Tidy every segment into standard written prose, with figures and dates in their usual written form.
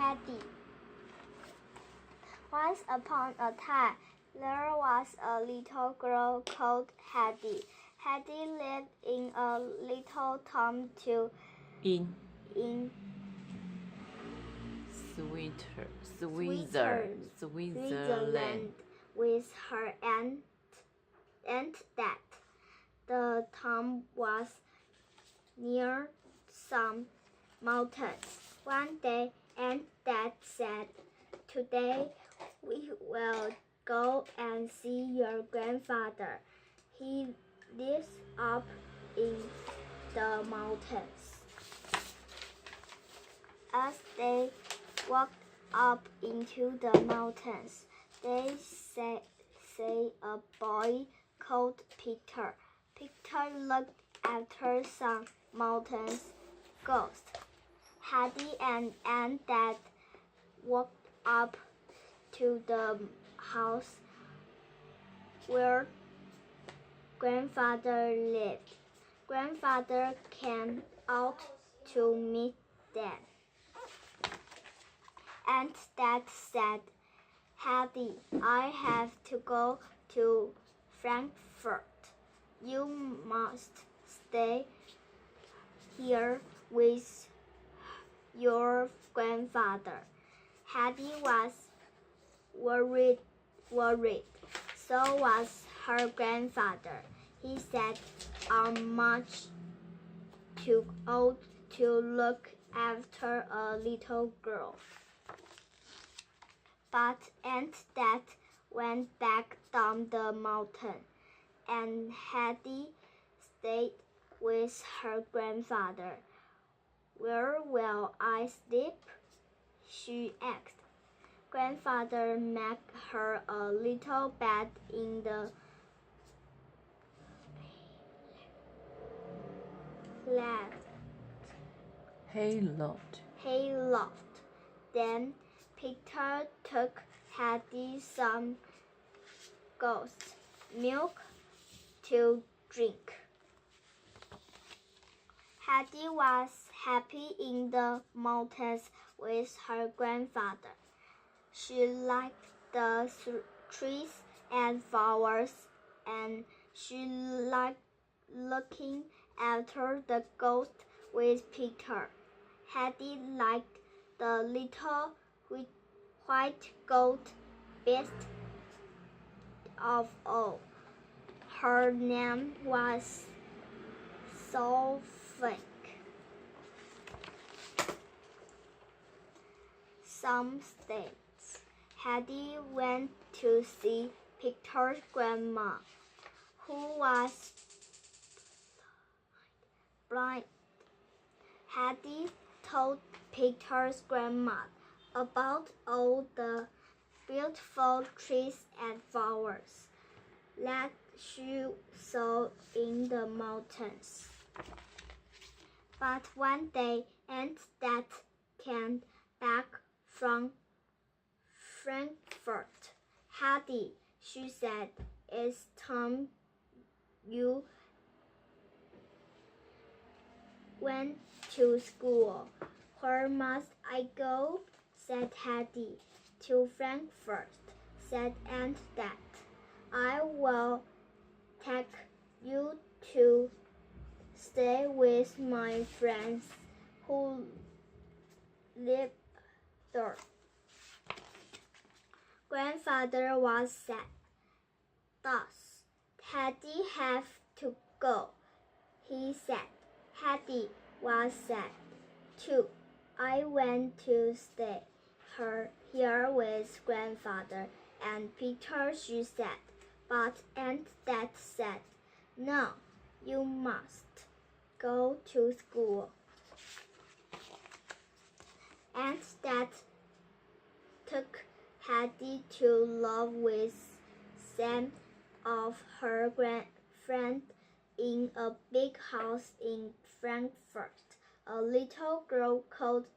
Hedy. Once upon a time, there was a little girl called Hedy. Hedy lived in a little town in Switzerland with her aunt and dad. The town was near some mountains. One day, Aunt Dad said, "Today we will go and see your grandfather. He lives up in the mountains." As they walked up into the mountains, they saw a boy called Peter. Peter looked after some mountain ghosts. Hedy and Aunt Dad walked up to the house where grandfather lived. Grandfather came out to meet them. Aunt Dad said, "Hedy, I have to go to Frankfurt. You must stay here with your grandfather." Hedy was worried. So was her grandfather. He said, "I'm much too old to look after a little girl." But Aunt Dad went back down the mountain, and Hedy stayed with her grandfather. "Where will I sleep?" she asked. Grandfather made her a little bed in the hayloft. Then Peter took Hedy some goat's milk to drink. Hedy was happy in the mountains with her grandfather. She liked the trees and flowers, and she liked looking after the goat with Peter. Hedy liked the little white goat best of all. Her name was Sophie. Some days, Hedy went to see Peter's grandma, who was blind. Hedy told Peter's grandma about all the beautiful trees and flowers that she saw in the mountains. But one day, Aunt Dad came back from Frankfurt. "Hedy," she said, "it's time you went to school." "Where must I go?" said Hedy. "To Frankfurt," said Aunt Dad. "I will take you to stay with my friends who live there." Grandfather was sad. "Does Hedy have to go?" he said. Hedy was sad too. "I want to stay here with grandfather and Peter," she said. But Aunt Dad said, "No, you must go to school." Aunt Dad took Hedy to live with some of her friends in a big house in Frankfurt. A little girl called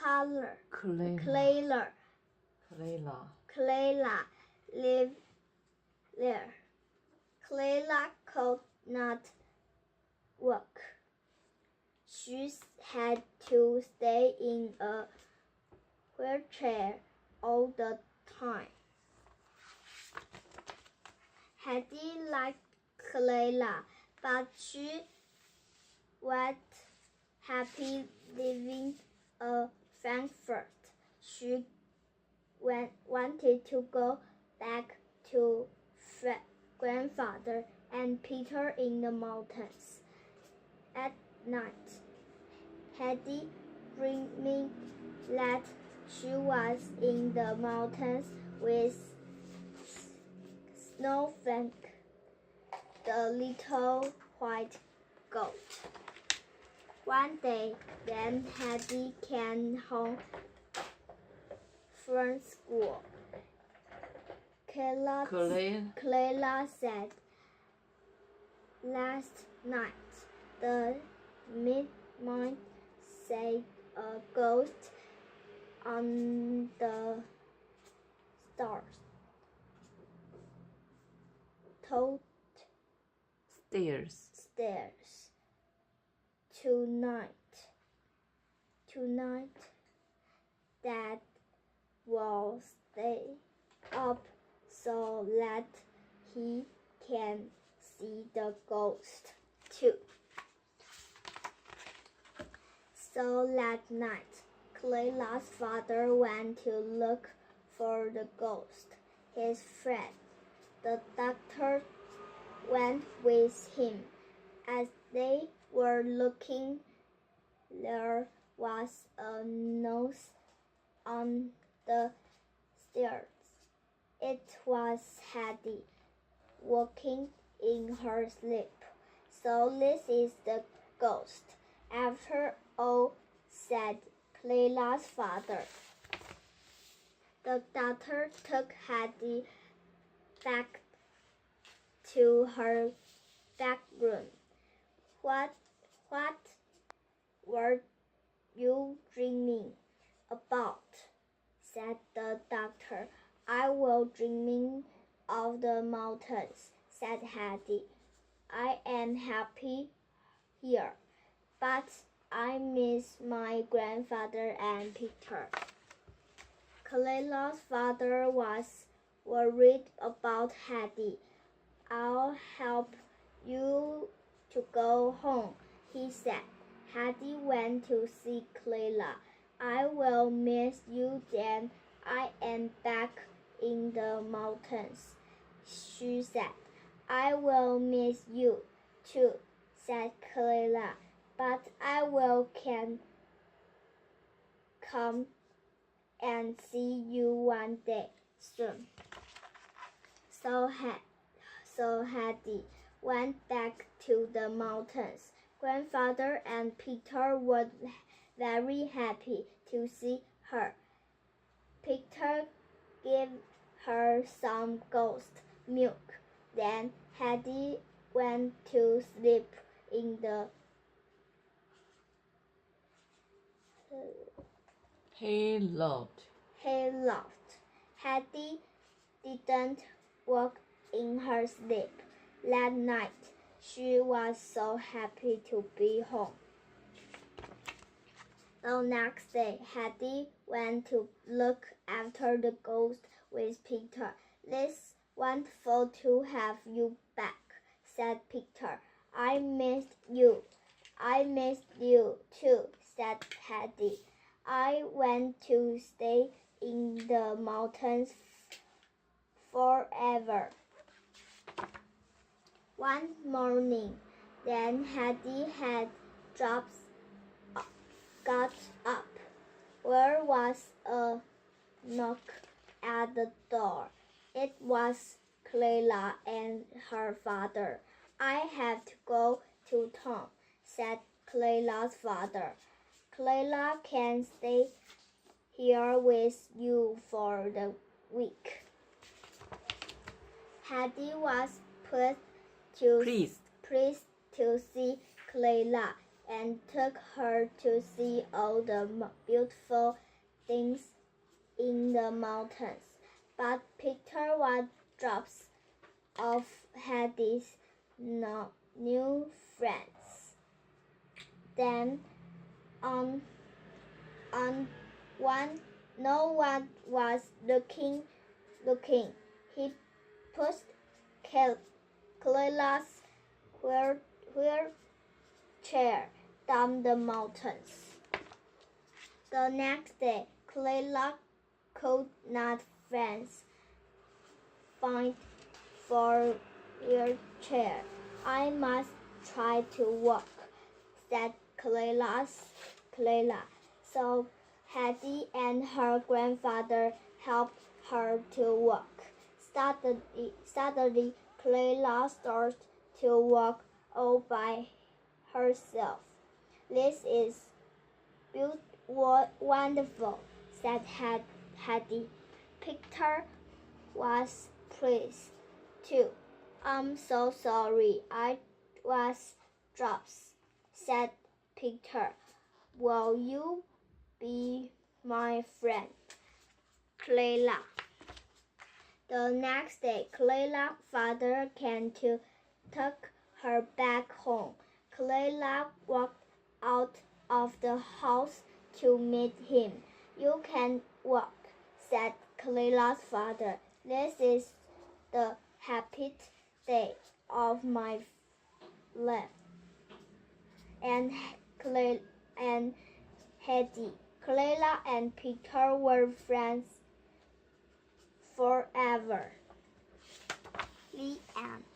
Clara lived there. Clara could not work. She had to stay in a wheelchair all the time. Hedy liked Clara, but she was happy living in Frankfurt. She wanted to go back to grandfather and Peter in the mountains. At night, Hedy dreaming that she was in the mountains with Snowflake, the little white goat. One day, when Hedy came home from school, Clara said, "Last night, the midnight said a ghost on the stairs. Tonight, Dad will stay up so that he can see the ghost too." So that night, Clara's father went to look for the ghost. His friend, the doctor, went with him. As they were looking, there was a noise on the stairs. It was Hedy walking in her sleep. "So this is the ghost, after all," said Clara's father. The doctor took Hedy back to her bedroom. What were you dreaming about?" said the doctor. "I was dreaming of the mountains," said Hedy. "I am happy here, but I miss my grandfather and Peter." Clara's father was worried about Hedy. "I'll help you to go home," he said. Hedy went to see Clara. "I will miss you when I am back in the mountains," she said. "I will miss you too," said Clara, "but I will can come and see you one day soon." So Hedy went back to the mountains. Grandfather and Peter were very happy to see her. Peter gave her some ghost milk. Then Hedy went to sleep in the hayloft. Hedy didn't walk in her sleep that night. She was so happy to be home. The next day, Hedy went to look after the ghost with Peter. "It's wonderful to have you back," said Peter. "I missed you." "I missed you too," said Hedy. "I went to stay in the mountains forever." One morning, when Hedy had got up, there was a knock at the door. It was Clara and her father. "I have to go to town," said Clara's father. "Clara can stay here with you for the week." Hedy was pleased to see Clara and took her to see all the beautiful things in the mountains. But Peter was jealous of Hedy's new friends. Then, on one, no one was looking. He pushed Clara's wheelchair down the mountains. The next day, Clara could not find for wheelchair. I must try to walk, said Clara. So Hetty and her grandfather helped her to walk. Suddenly, Clara started to walk all by herself. This is wonderful, said Hetty. Peter was pleased too. I'm so sorry I was dropped, said Peter. Will you be my friend, Clara? The next day, Clara's father came to take her back home. Clara walked out of the house to meet him. You can walk, said Clara's father. This is the happiest day of my life. And Hetty, Clara and Peter were friends forever. The end.